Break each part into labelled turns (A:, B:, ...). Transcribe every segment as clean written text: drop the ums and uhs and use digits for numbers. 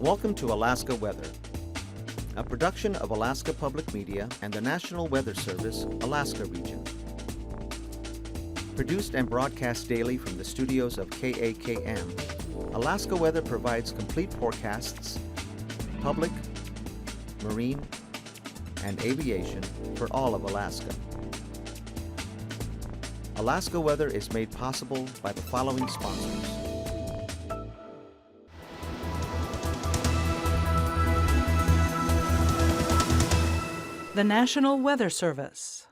A: Welcome to Alaska Weather, a production of Alaska Public Media and the National Weather Service, Alaska Region. Produced and broadcast daily from the studios of KAKM, Alaska Weather provides complete forecasts, public, marine, and aviation for all of Alaska. Alaska Weather is made possible by the following sponsors.
B: The National Weather Service.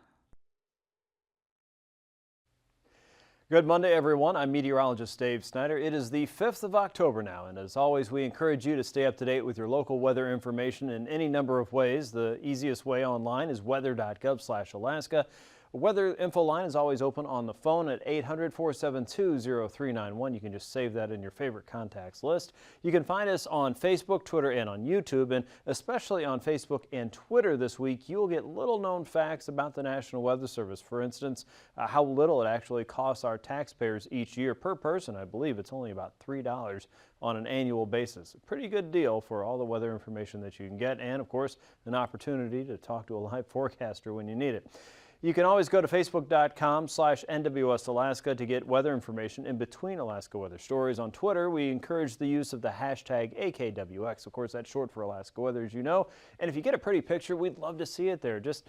C: Good Monday, everyone. I'm meteorologist Dave Snider. It is the 5th of October now, and as always, we encourage you to stay up to date with your local weather information in any number of ways. The easiest way online is weather.gov/Alaska. A weather info line is always open on the phone at 800-472-0391. You can just save that in your favorite contacts list. You can find us on Facebook, Twitter, and on YouTube, and especially on Facebook and Twitter this week, you'll get little known facts about the National Weather Service. For instance, how little it actually costs our taxpayers each year per person. I believe it's only about $3 on an annual basis. A pretty good deal for all the weather information that you can get, and of course, an opportunity to talk to a live forecaster when you need it. You can always go to facebook.com/NWS Alaska to get weather information in between Alaska weather stories. On Twitter, we encourage the use of the hashtag AKwx. Of course, that's short for Alaska Weather, as you know. And if you get a pretty picture, we'd love to see it there. Just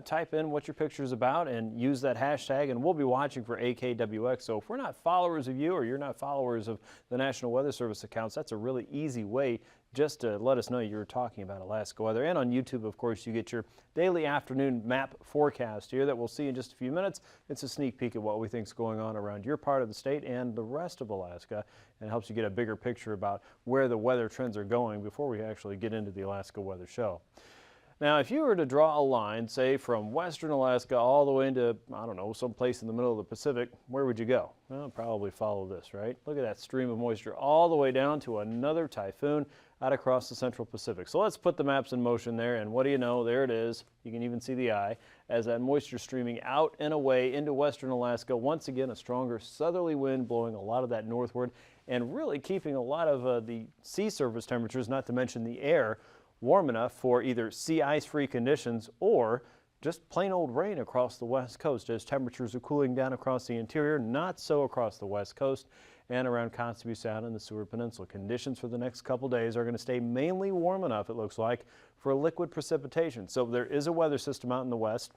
C: type in what your picture is about and use that hashtag, and we'll be watching for AKwx. So if we're not followers of you or you're not followers of the National Weather Service accounts, that's a really easy way just to let us know you're talking about Alaska weather. And on YouTube, of course, you get your daily afternoon map forecast here that we'll see in just a few minutes. It's a sneak peek at what we think is going on around your part of the state and the rest of Alaska, and it helps you get a bigger picture about where the weather trends are going before we actually get into the Alaska Weather Show. Now, if you were to draw a line, say from western Alaska all the way into, I don't know, someplace in the middle of the Pacific, where would you go? Well, probably follow this, right? Look at that stream of moisture all the way down to another typhoon out across the central Pacific. So let's put the maps in motion there, and what do you know? There it is. You can even see the eye as that moisture streaming out and away into western Alaska. Once again, a stronger southerly wind blowing a lot of that northward and really keeping a lot of the sea surface temperatures, not to mention the air, warm enough for either sea ice-free conditions or just plain old rain across the west coast as temperatures are cooling down across the interior, not so across the west coast and around Kotzebue Sound and the Seward Peninsula. Conditions for the next couple days are going to stay mainly warm enough, it looks like, for liquid precipitation. So there is a weather system out in the west.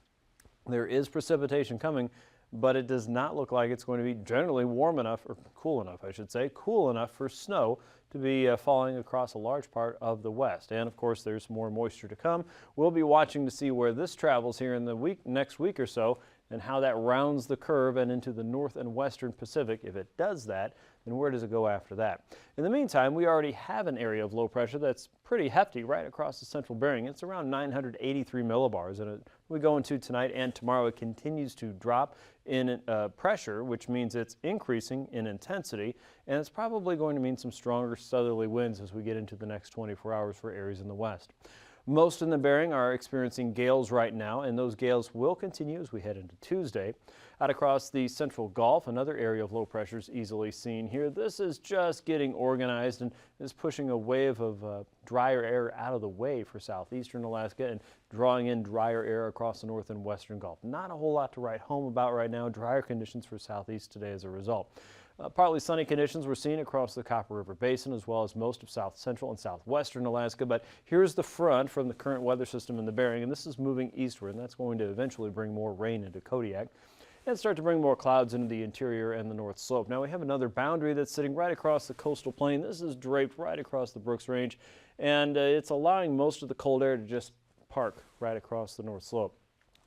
C: There is precipitation coming, but it does not look like it's going to be generally warm enough, or cool enough, I should say, cool enough for snow to be falling across a large part of the west. And of course, there's more moisture to come. We'll be watching to see where this travels here in the next week or so, and how that rounds the curve and into the north and western Pacific. If it does that, then where does it go after that? In the meantime, we already have an area of low pressure that's pretty hefty right across the central Bering. It's around 983 millibars, and we go into tonight and tomorrow. It continues to drop in pressure, which means it's increasing in intensity, and it's probably going to mean some stronger southerly winds as we get into the next 24 hours for areas in the west. Most in the Bering are experiencing gales right now, and those gales will continue as we head into Tuesday. Out across the central Gulf, another area of low pressure is easily seen here. This is just getting organized and is pushing a wave of drier air out of the way for southeastern Alaska and drawing in drier air across the north and western Gulf. Not a whole lot to write home about right now. Drier conditions for southeast today as a result. Partly sunny conditions we're seeing across the Copper River Basin as well as most of south central and southwestern Alaska. But here's the front from the current weather system in the Bering, and this is moving eastward, and that's going to eventually bring more rain into Kodiak and start to bring more clouds into the interior and the north slope. Now we have another boundary that's sitting right across the coastal plain. This is draped right across the Brooks Range, and it's allowing most of the cold air to just park right across the north slope.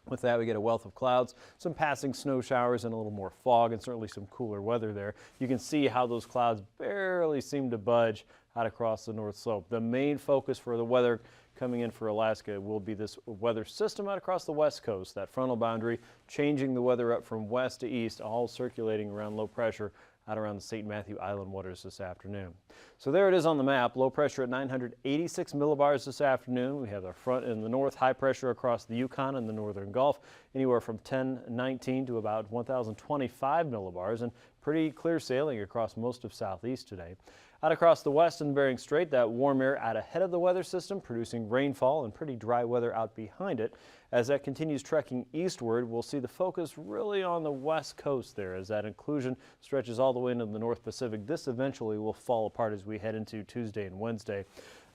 C: With that, we get a wealth of clouds, some passing snow showers, and a little more fog, and certainly some cooler weather there. You can see how those clouds barely seem to budge out across the north slope. The main focus for the weather coming in for Alaska will be this weather system out across the west coast, that frontal boundary, changing the weather up from west to east, all circulating around low pressure out around the St. Matthew Island waters this afternoon. So there it is on the map. Low pressure at 986 millibars this afternoon. We have our front in the north, high pressure across the Yukon and the northern Gulf, anywhere from 1019 to about 1025 millibars, and pretty clear sailing across most of southeast today. Out across the west in Bering Strait, that warm air out ahead of the weather system, producing rainfall and pretty dry weather out behind it. As that continues trekking eastward, we'll see the focus really on the west coast there as that inclusion stretches all the way into the North Pacific. This eventually will fall apart as we head into Tuesday and Wednesday.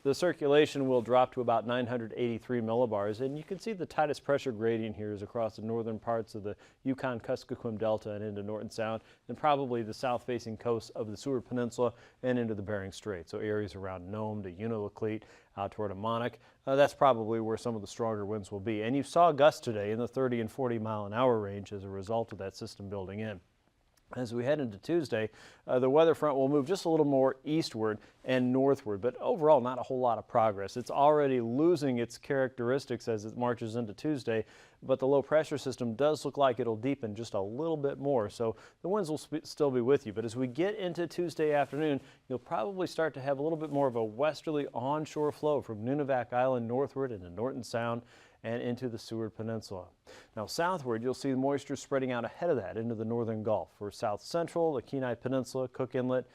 C: The circulation will drop to about 983 millibars, and you can see the tightest pressure gradient here is across the northern parts of the Yukon-Kuskokwim Delta and into Norton Sound, and probably the south-facing coast of the Seward Peninsula and into the Bering Strait. So areas around Nome to Unalakleet, out toward Ammonok, that's probably where some of the stronger winds will be. And you saw gusts today in the 30 and 40 mile an hour range as a result of that system building in. As we head into Tuesday, the weather front will move just a little more eastward and northward, but overall not a whole lot of progress. It's already losing its characteristics as it marches into Tuesday, but the low pressure system does look like it'll deepen just a little bit more, so the winds will still be with you. But as we get into Tuesday afternoon, you'll probably start to have a little bit more of a westerly onshore flow from Nunivak Island northward into Norton Sound and into the Seward Peninsula. Now southward, you'll see the moisture spreading out ahead of that into the northern Gulf. For south central, the Kenai Peninsula, Cook Inlet,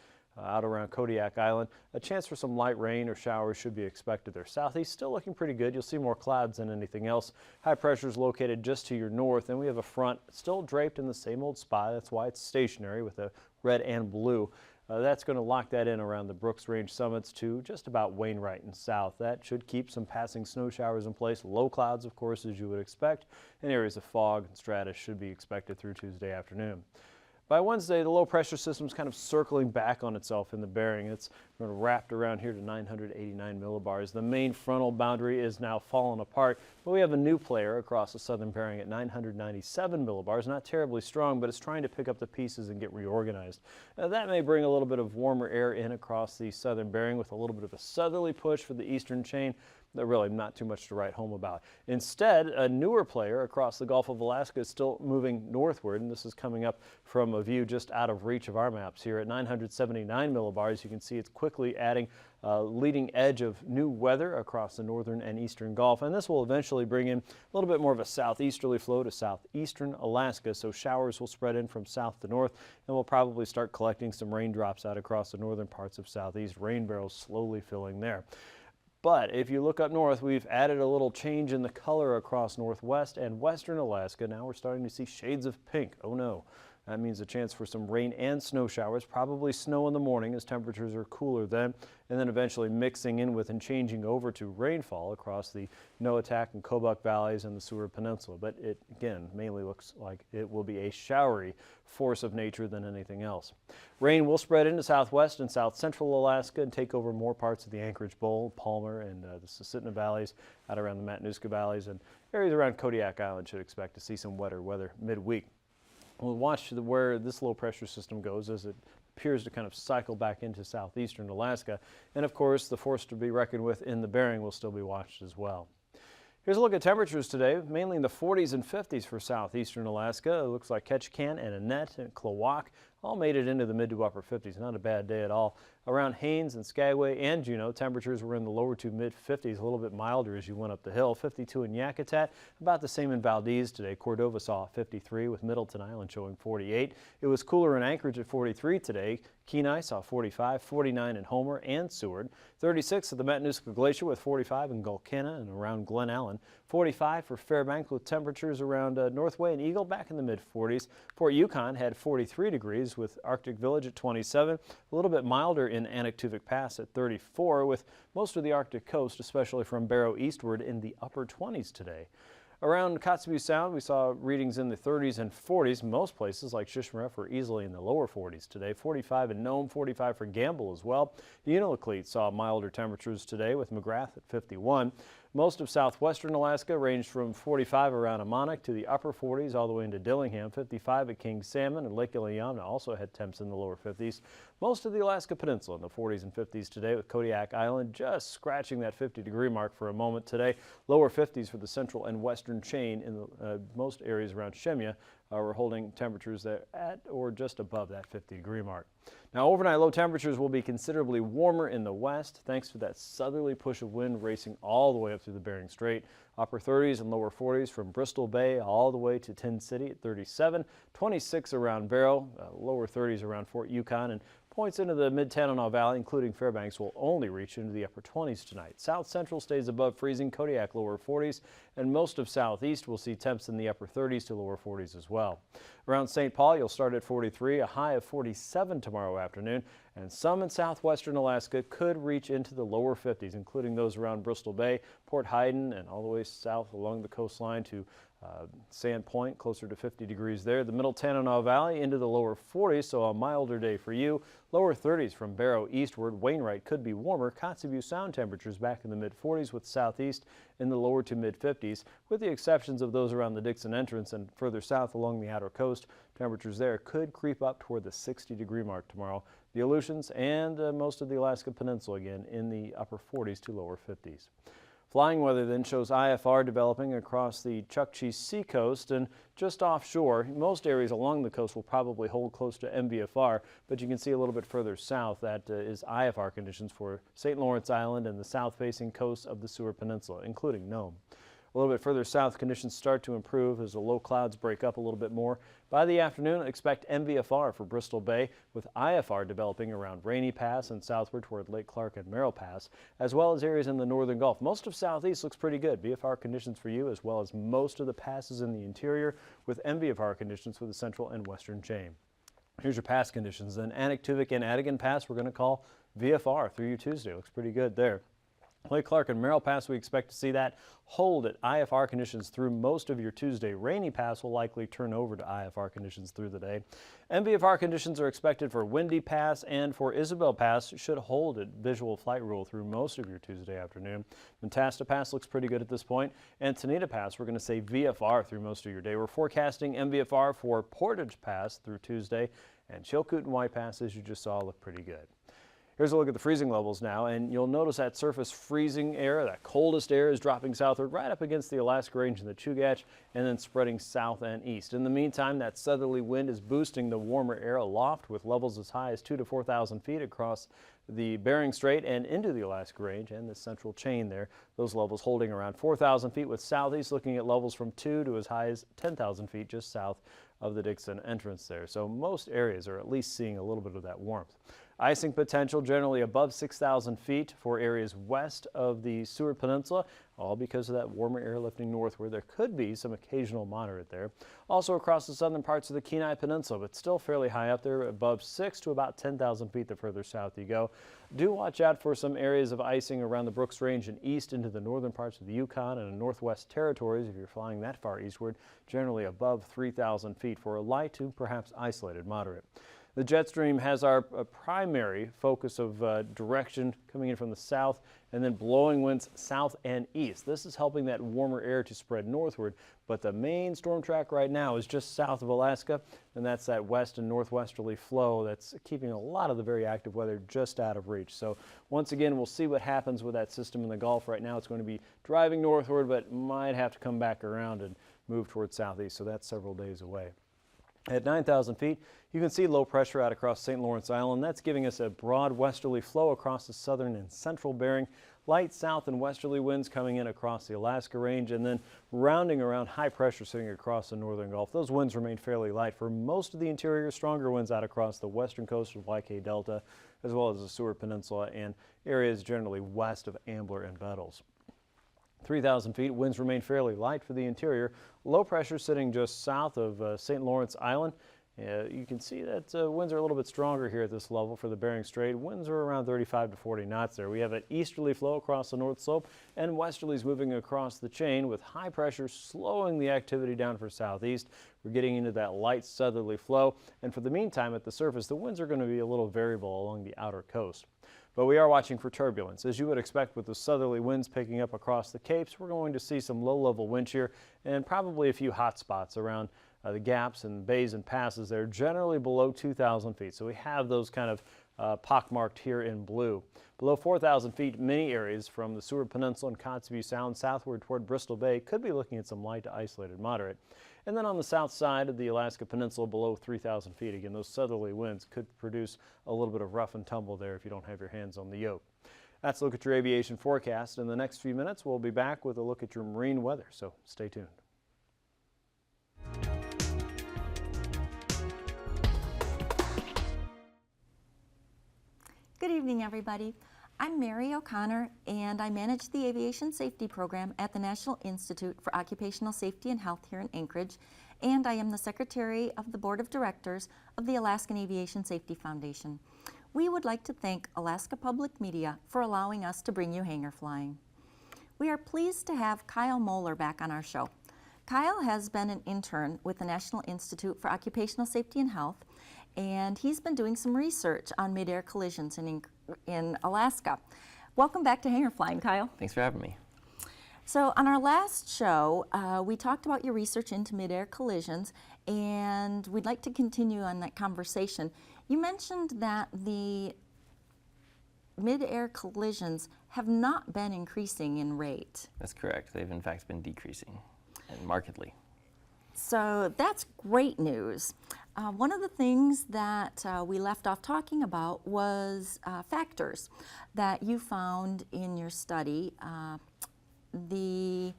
C: out around Kodiak Island, a chance for some light rain or showers should be expected there. Southeast still looking pretty good. You'll see more clouds than anything else. High pressure is located just to your north, and we have a front still draped in the same old spot. That's why it's stationary with a red and blue. That's going to lock that in around the Brooks Range summits to just about Wainwright and south. That should keep some passing snow showers in place. Low clouds, of course, as you would expect, and areas of fog and stratus should be expected through Tuesday afternoon. By Wednesday, the low pressure system is kind of circling back on itself in the Bering. It's wrapped around here to 989 millibars. The main frontal boundary is now fallen apart, but we have a new player across the southern Bering at 997 millibars. Not terribly strong, but it's trying to pick up the pieces and get reorganized. That may bring a little bit of warmer air in across the southern Bering with a little bit of a southerly push for the eastern chain. Really not too much to write home about. Instead, a newer player across the Gulf of Alaska is still moving northward, and this is coming up from a view just out of reach of our maps here at 979 millibars. You can see it's quickly adding a leading edge of new weather across the northern and eastern Gulf, and this will eventually bring in a little bit more of a southeasterly flow to southeastern Alaska, so showers will spread in from south to north, and we'll probably start collecting some raindrops out across the northern parts of southeast, rain barrels slowly filling there. But if you look up north, we've added a little change in the color across northwest and western Alaska. Now we're starting to see shades of pink. Oh no. That means a chance for some rain and snow showers, probably snow in the morning as temperatures are cooler then, and then eventually mixing in with and changing over to rainfall across the Noatak and Kobuk valleys and the Seward Peninsula. But it, again, mainly looks like it will be a showery force of nature than anything else. Rain will spread into southwest and south central Alaska and take over more parts of the Anchorage Bowl, Palmer, and the Susitna valleys, out around the Matanuska valleys, and areas around Kodiak Island should expect to see some wetter weather midweek. We'll watch where this low pressure system goes as it appears to kind of cycle back into southeastern Alaska. And of course, the force to be reckoned with in the Bering will still be watched as well. Here's a look at temperatures today, mainly in the 40s and 50s for southeastern Alaska. It looks like Ketchikan and Annette and Klawock all made it into the mid to upper 50s. Not a bad day at all. Around Haines and Skagway and Juneau, temperatures were in the lower to mid 50s, a little bit milder as you went up the hill. 52 in Yakutat, about the same in Valdez today. Cordova saw 53 with Middleton Island showing 48. It was cooler in Anchorage at 43 today. Kenai saw 45, 49 in Homer and Seward. 36 at the Matanuska Glacier with 45 in Gulkena and around Glen Allen. 45 for Fairbanks with temperatures around Northway and Eagle back in the mid 40s. Fort Yukon had 43 degrees with Arctic Village at 27. A little bit milder in Anaktuvuk Pass at 34 with most of the Arctic coast, especially from Barrow eastward, in the upper 20s today. Around Kotzebue Sound, we saw readings in the 30s and 40s. Most places like Shishmaref were easily in the lower 40s today. 45 in Nome, 45 for Gamble as well. Unalakleet saw milder temperatures today with McGrath at 51. Most of southwestern Alaska ranged from 45 around Ammonok to the upper 40s all the way into Dillingham. 55 at King Salmon, and Lake Iliamna also had temps in the lower 50s. Most of the Alaska Peninsula in the 40s and 50s today, with Kodiak Island just scratching that 50-degree mark for a moment today. Lower 50s for the central and western chain in the, most areas around Shemya. We're holding temperatures that at or just above that 50-degree mark. Now, overnight low temperatures will be considerably warmer in the west thanks to that southerly push of wind racing all the way up through the Bering Strait. Upper 30s and lower 40s from Bristol Bay all the way to Tin City at 37, 26 around Barrow, lower 30s around Fort Yukon, and Points into the mid-Tanana Valley, including Fairbanks, will only reach into the upper 20s tonight. South Central stays above freezing, Kodiak lower 40s, and most of Southeast will see temps in the upper 30s to lower 40s as well. Around St. Paul, you'll start at 43, a high of 47 tomorrow afternoon, and some in southwestern Alaska could reach into the lower 50s, including those around Bristol Bay, Port Hayden, and all the way south along the coastline to Sand Point, closer to 50 degrees there. The middle Tanana Valley into the lower 40s, so a milder day for you. Lower 30s from Barrow eastward. Wainwright could be warmer. Kotzebue Sound temperatures back in the mid 40s with southeast in the lower to mid 50s, with the exceptions of those around the Dixon entrance and further south along the outer coast. Temperatures there could creep up toward the 60-degree mark tomorrow. The Aleutians and most of the Alaska Peninsula again in the upper 40s to lower 50s. Flying weather then shows IFR developing across the Chukchi seacoast and just offshore. Most areas along the coast will probably hold close to MVFR, but you can see a little bit further south that is IFR conditions for St. Lawrence Island and the south-facing coast of the Seward Peninsula, including Nome. A little bit further south, conditions start to improve as the low clouds break up a little bit more. By the afternoon, expect MVFR for Bristol Bay, with IFR developing around Rainy Pass and southward toward Lake Clark and Merrill Pass, as well as areas in the northern Gulf. Most of southeast looks pretty good. VFR conditions for you, as well as most of the passes in the interior, with MVFR conditions for the central and western chain. Here's your pass conditions. Then Anaktuvuk and Adigan Pass, we're going to call VFR through your Tuesday. Looks pretty good there. Lake Clark and Merrill Pass, we expect to see that hold at IFR conditions through most of your Tuesday. Rainy Pass will likely turn over to IFR conditions through the day. MVFR conditions are expected for Windy Pass and for Isabel Pass should hold at visual flight rule through most of your Tuesday afternoon. Mentasta Pass looks pretty good at this point. And Tanita Pass, we're going to say VFR through most of your day. We're forecasting MVFR for Portage Pass through Tuesday, and Chilkoot and White Pass, as you just saw, look pretty good. Here's a look at the freezing levels now, and you'll notice that surface freezing air, that coldest air, is dropping southward right up against the Alaska Range and the Chugach, and then spreading south and east. In the meantime, that southerly wind is boosting the warmer air aloft with levels as high as 2,000 to 4,000 feet across the Bering Strait and into the Alaska Range and the central chain there. Those levels holding around 4,000 feet, with southeast looking at levels from 2 to as high as 10,000 feet just south of the Dixon entrance there. So most areas are at least seeing a little bit of that warmth. Icing potential generally above 6,000 feet for areas west of the Seward Peninsula, all because of that warmer air lifting northward. There could be some occasional moderate there. Also across the southern parts of the Kenai Peninsula, but still fairly high up there, above 6 to about 10,000 feet the further south you go. Do watch out for some areas of icing around the Brooks Range and east into the northern parts of the Yukon and Northwest Territories if you're flying that far eastward, generally above 3,000 feet for a light to perhaps isolated moderate. The jet stream has our primary focus of direction coming in from the south and then blowing winds south and east. This is helping that warmer air to spread northward, but the main storm track right now is just south of Alaska, and that's that west and northwesterly flow that's keeping a lot of the very active weather just out of reach. So once again, we'll see what happens with that system in the Gulf. Right now it's going to be driving northward, but might have to come back around and move towards southeast, so that's several days away. At 9,000 feet, you can see low pressure out across St. Lawrence Island. That's giving us a broad westerly flow across the southern and central Bering. Light south and westerly winds coming in across the Alaska Range and then rounding around high pressure sitting across the northern Gulf. Those winds remain fairly light for most of the interior. Stronger winds out across the western coast of YK Delta, as well as the Seward Peninsula and areas generally west of Ambler and Bettles. 3,000 feet, winds remain fairly light for the interior. Low pressure sitting just south of St. Lawrence Island. You can see that winds are a little bit stronger here at this level for the Bering Strait. Winds are around 35 to 40 knots there. We have an easterly flow across the north slope and westerlies moving across the chain with high pressure slowing the activity down for southeast. We're getting into that light southerly flow, and for the meantime at the surface the winds are going to be a little variable along the outer coast. But we are watching for turbulence. As you would expect with the southerly winds picking up across the capes, we're going to see some low-level wind shear and probably a few hot spots around the gaps and bays and passes there, generally below 2,000 feet. So we have those kind of pockmarked here in blue. Below 4,000 feet, many areas from the Seward Peninsula and Kotzebue Sound southward toward Bristol Bay could be looking at some light to isolated moderate. And then on the south side of the Alaska Peninsula below 3,000 feet, again, those southerly winds could produce a little bit of rough and tumble there if you don't have your hands on the yoke. That's a look at your aviation forecast. In the next few minutes, we'll be back with a look at your marine weather, so stay tuned.
D: Good evening, everybody. I'm Mary O'Connor, and I manage the Aviation Safety Program at the National Institute for Occupational Safety and Health here in Anchorage, and I am the Secretary of the Board of Directors of the Alaskan Aviation Safety Foundation. We would like to thank Alaska Public Media for allowing us to bring you Hangar Flying. We are pleased to have Kyle Moeller back on our show. Kyle has been an intern with the National Institute for Occupational Safety and Health, and he's been doing some research on mid-air collisions in Alaska. Welcome back to Hangar Flying, Kyle.
E: Thanks for having me.
D: So on our last show, we talked about your research into mid-air collisions, and we'd like to continue on that conversation. You mentioned that the mid-air collisions have not been increasing in rate.
E: That's correct. They've in fact been decreasing, and markedly.
D: So that's great news. One of the things that we left off talking about was factors that you found in your study. The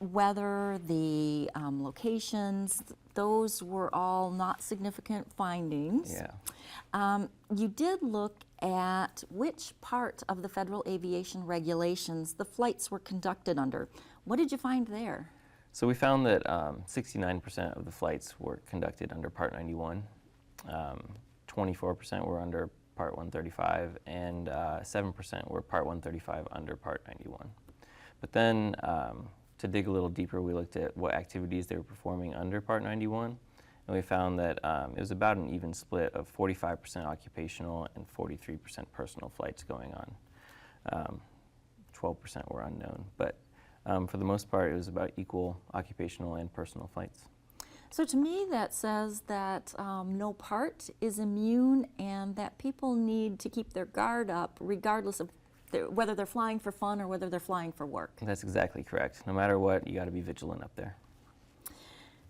D: weather, the locations, those were all not significant findings.
E: Yeah.
D: You did look at which part of the federal aviation regulations the flights were conducted under. What did you find there?
E: So we found that 69% of the flights were conducted under Part 91, 24% were under Part 135, and 7% were Part 135 under Part 91. But then, to dig a little deeper, we looked at what activities they were performing under Part 91, and we found that it was about an even split of 45% occupational and 43% personal flights going on. 12% were unknown, but for the most part, it was about equal occupational and personal flights.
D: So to me, that says that no part is immune and that people need to keep their guard up regardless of whether they're flying for fun or whether they're flying for work.
E: That's exactly correct. No matter what, you got to be vigilant up there.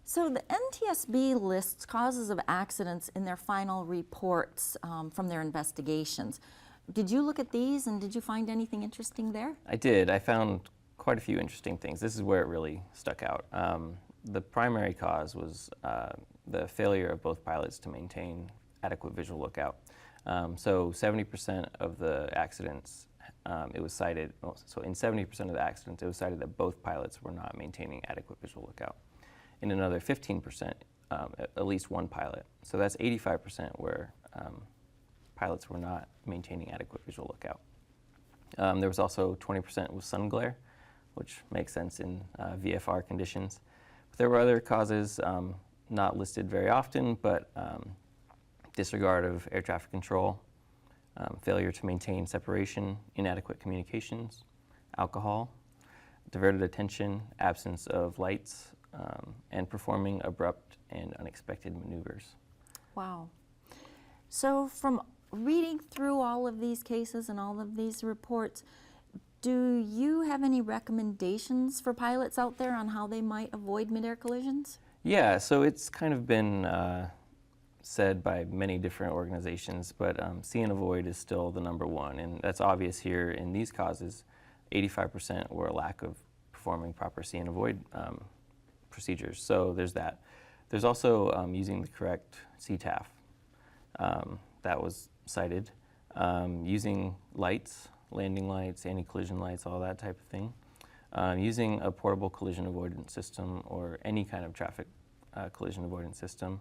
D: So the NTSB lists causes of accidents in their final reports from their investigations. Did you look at these and did you find anything interesting there?
E: I did. I found quite a few interesting things. This is where it really stuck out. The primary cause was the failure of both pilots to maintain adequate visual lookout. So 70% of the accidents, it was cited, so in 70% of the accidents, it was cited that both pilots were not maintaining adequate visual lookout. In another 15%, at least one pilot. So that's 85% where pilots were not maintaining adequate visual lookout. There was also 20% with sun glare, which makes sense in VFR conditions. But there were other causes not listed very often, but disregard of air traffic control, failure to maintain separation, inadequate communications, alcohol, diverted attention, absence of lights, and performing abrupt and unexpected maneuvers.
D: Wow. So from reading through all of these cases and all of these reports, do you have any recommendations for pilots out there on how they might avoid mid-air collisions?
E: Yeah, so it's kind of been said by many different organizations, but see and avoid is still the number one, and that's obvious here in these causes. 85% were a lack of performing proper see and avoid procedures, so there's that. There's also using the correct CTAF. That was cited. Using lights, landing lights, anti-collision lights, all that type of thing. Using a portable collision avoidance system or any kind of traffic collision avoidance system.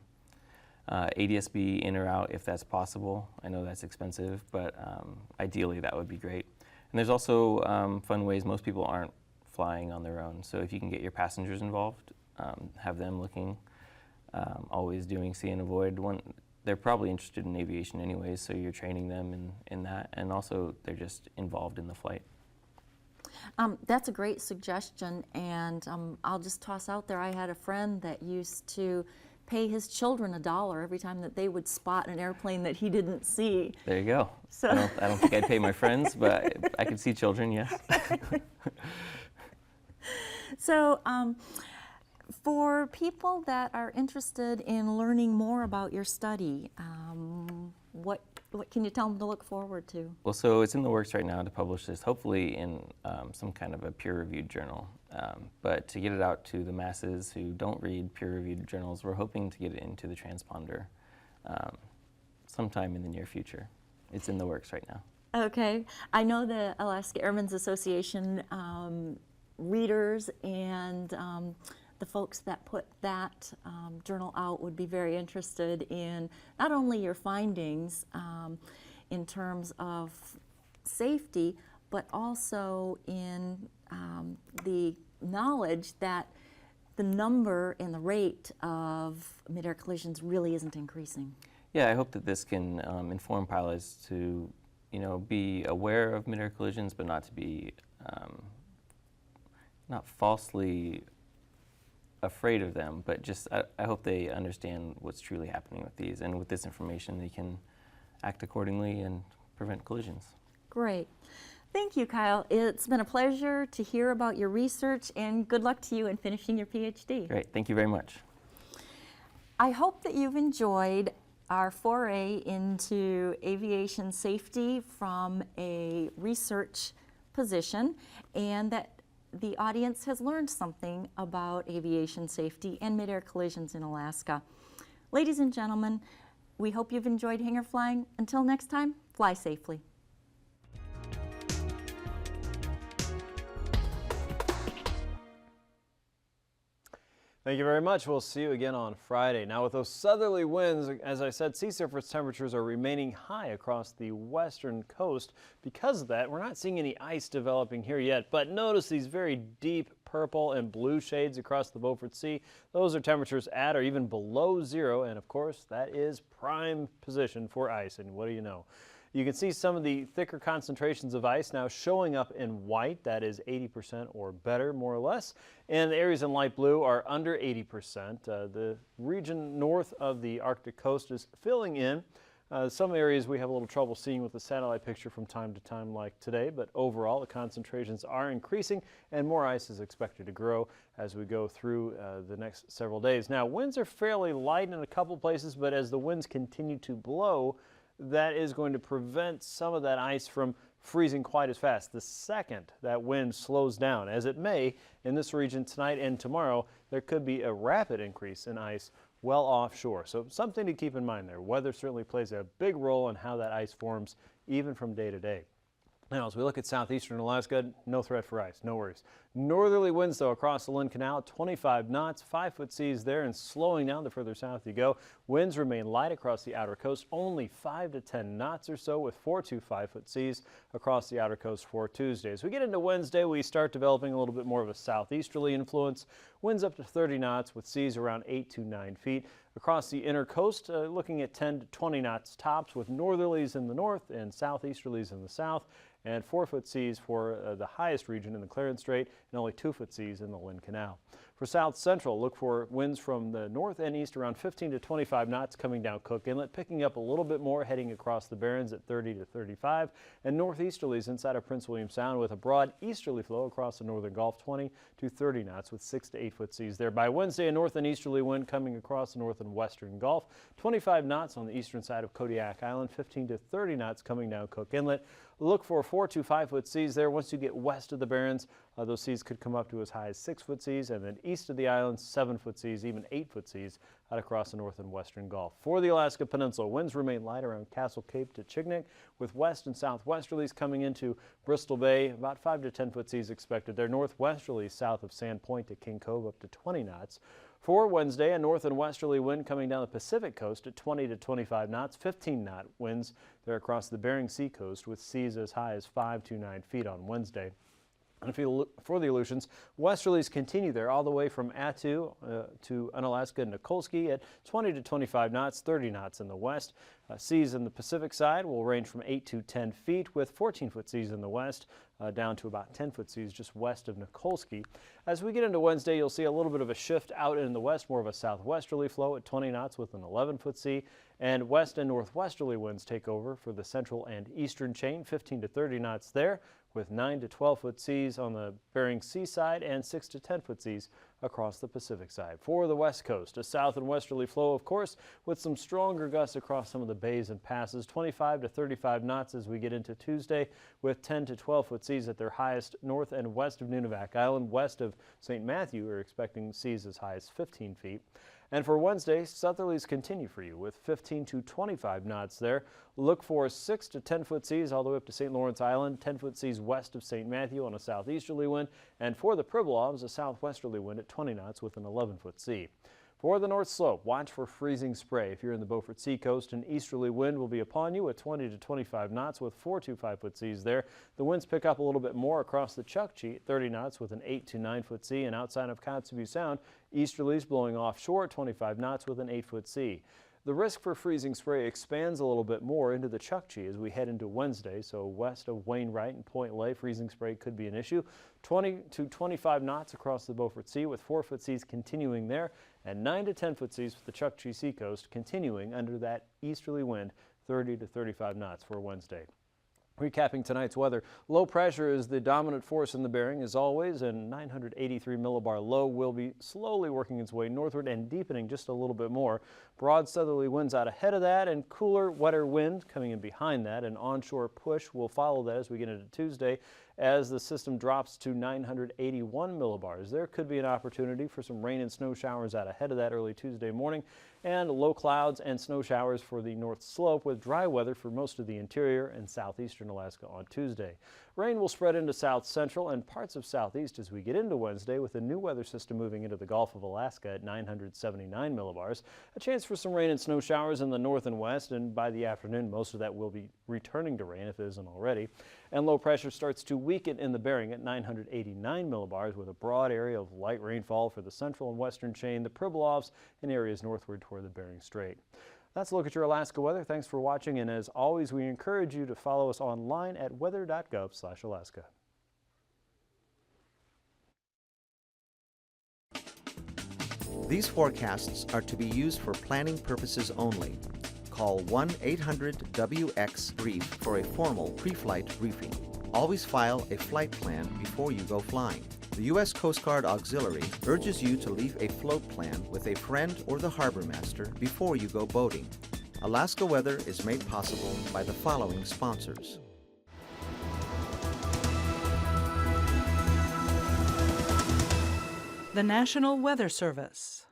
E: ADSB in or out if that's possible. I know that's expensive, but ideally that would be great. And there's also fun ways most people aren't flying on their own. So if you can get your passengers involved, have them looking, always doing see and avoid. They're probably interested in aviation anyways, so you're training them in that, and also they're just involved in the flight.
D: That's a great suggestion, and I'll just toss out there, I had a friend that used to pay his children $1 every time that they would spot an airplane that he didn't see.
E: There you go.
D: So
E: I don't think I'd pay my friends, but I could see children, yes.
D: So for people that are interested in learning more about your study, what can you tell them to look forward to?
E: Well, so it's in the works right now to publish this, hopefully in some kind of a peer-reviewed journal. But to get it out to the masses who don't read peer-reviewed journals, we're hoping to get it into the transponder sometime in the near future. it's in the works right now.
D: Okay. I know the Alaska Airmen's Association readers and the folks that put that journal out would be very interested in not only your findings in terms of safety, but also in the knowledge that the number and the rate of mid-air collisions really isn't increasing.
E: Yeah, I hope that this can inform pilots to, be aware of mid-air collisions, but not to be not falsely afraid of them, but just I hope they understand what's truly happening with these, and with this information they can act accordingly and prevent collisions.
D: Great. Thank you, Kyle. It's been a pleasure to hear about your research, and good luck to you in finishing your PhD.
E: Great, thank you very much.
D: I hope that you've enjoyed our foray into aviation safety from a research position, and that the audience has learned something about aviation safety and mid-air collisions in Alaska. Ladies and gentlemen, we hope you've enjoyed hangar flying. Until next time, fly safely.
C: Thank you very much. We'll see you again on Friday. Now, with those southerly winds, as I said, sea surface temperatures are remaining high across the western coast. Because of that, we're not seeing any ice developing here yet, but notice these very deep purple and blue shades across the Beaufort Sea. Those are temperatures at or even below zero, and of course, that is prime position for ice. And what do you know? You can see some of the thicker concentrations of ice now showing up in white. That is 80% or better, more or less. And the areas in light blue are under 80%. The region north of the Arctic coast is filling in. Some areas we have a little trouble seeing with the satellite picture from time to time like today, but overall the concentrations are increasing and more ice is expected to grow as we go through the next several days. Now, winds are fairly light in a couple places, but as the winds continue to blow, that is going to prevent some of that ice from freezing quite as fast. The second that wind slows down, as it may in this region tonight and tomorrow, there could be a rapid increase in ice well offshore. So something to keep in mind there. Weather certainly plays a big role in how that ice forms even from day to day. Now, as we look at southeastern Alaska, no threat for ice, no worries. Northerly winds, though, across the Lynn Canal, 25 knots, 5-foot seas there, and slowing down the further south you go. Winds remain light across the outer coast, only 5 to 10 knots or so, with 4 to 5-foot seas across the outer coast for Tuesday. As we get into Wednesday, we start developing a little bit more of a southeasterly influence. Winds up to 30 knots, with seas around 8 to 9 feet. Across the inner coast, looking at 10 to 20 knots tops, with northerlies in the north and southeasterlies in the south, and 4-foot seas for the highest region in the Clarence Strait, and only 2-foot seas in the Lynn Canal. For south central, look for winds from the north and east around 15 to 25 knots coming down Cook Inlet, picking up a little bit more heading across the Barrens at 30 to 35, and northeasterlies inside of Prince William Sound with a broad easterly flow across the northern Gulf, 20 to 30 knots with 6 to 8-foot seas there. By Wednesday, a north and easterly wind coming across the north and western Gulf, 25 knots on the eastern side of Kodiak Island, 15 to 30 knots coming down Cook Inlet. Look for 4 to 5-foot seas there. Once you get west of the Barrens, those seas could come up to as high as 6-foot seas, and then east of the islands, 7-foot seas, even 8-foot seas out across the north and western Gulf. For the Alaska Peninsula, winds remain light around Castle Cape to Chignik, with west and southwesterlies coming into Bristol Bay, about 5 to 10-foot seas expected there. Northwesterlies south of Sand Point to King Cove up to 20 knots. For Wednesday, a north and westerly wind coming down the Pacific coast at 20 to 25 knots, 15-knot winds there across the Bering Sea coast with seas as high as 5 to 9 feet on Wednesday. And if you look for the Aleutians, westerlies continue there all the way from Attu to Unalaska and Nikolsky at 20 to 25 knots, 30 knots in the west. Seas in the Pacific side will range from 8 to 10 feet with 14-foot seas in the west down to about 10-foot seas just west of Nikolsky. As we get into Wednesday, you'll see a little bit of a shift out in the west, more of a southwesterly flow at 20 knots with an 11-foot sea, and west and northwesterly winds take over for the central and eastern chain, 15 to 30 knots there, with 9 to 12-foot seas on the Bering Sea side and 6 to 10-foot seas across the Pacific side. For the west coast, a south and westerly flow, of course, with some stronger gusts across some of the bays and passes, 25 to 35 knots as we get into Tuesday, with 10 to 12-foot 10-foot seas at their highest north and west of Nunivak Island. West of St. Matthew, we're expecting seas as high as 15 feet. And for Wednesday, southerlies continue for you with 15 to 25 knots there. Look for 6 to 10-foot seas all the way up to St. Lawrence Island, 10-foot seas west of St. Matthew on a southeasterly wind, and for the Pribilofs, a southwesterly wind at 20 knots with an 11-foot sea. For the North Slope, watch for freezing spray. If you're in the Beaufort Seacoast, an easterly wind will be upon you at 20 to 25 knots with 4 to 5-foot seas there. The winds pick up a little bit more across the Chukchi, 30 knots with an 8 to 9-foot sea, and outside of Kotzebue Sound, easterlies blowing offshore at 25 knots with an 8-foot sea. The risk for freezing spray expands a little bit more into the Chukchi as we head into Wednesday, so west of Wainwright and Point Lay, freezing spray could be an issue. 20 to 25 knots across the Beaufort Sea with 4-foot seas continuing there, and 9 to 10-foot seas with the Chukchi Seacoast continuing under that easterly wind, 30 to 35 knots for Wednesday. Recapping tonight's weather, low pressure is the dominant force in the Bering as always, and 983 millibar low will be slowly working its way northward and deepening just a little bit more. Broad southerly winds out ahead of that, and cooler, wetter wind coming in behind that. An onshore push will follow that as we get into Tuesday as the system drops to 981 millibars. There could be an opportunity for some rain and snow showers out ahead of that early Tuesday morning, and low clouds and snow showers for the North Slope with dry weather for most of the interior and southeastern Alaska on Tuesday. Rain will spread into south central and parts of southeast as we get into Wednesday with a new weather system moving into the Gulf of Alaska at 979 millibars. A chance for some rain and snow showers in the north and west, and by the afternoon most of that will be returning to rain if it isn't already. And low pressure starts to weaken in the Bering at 989 millibars with a broad area of light rainfall for the central and western chain, the Pribilofs, and areas northward toward the Bering Strait. That's a look at your Alaska weather. Thanks for watching, and as always, we encourage you to follow us online at weather.gov/Alaska.
A: These forecasts are to be used for planning purposes only. Call 1-800-WX-BRIEF for a formal pre-flight briefing. Always file a flight plan before you go flying. The U.S. Coast Guard Auxiliary urges you to leave a float plan with a friend or the harbor master before you go boating. Alaska Weather is made possible by the following sponsors.
B: The National Weather Service.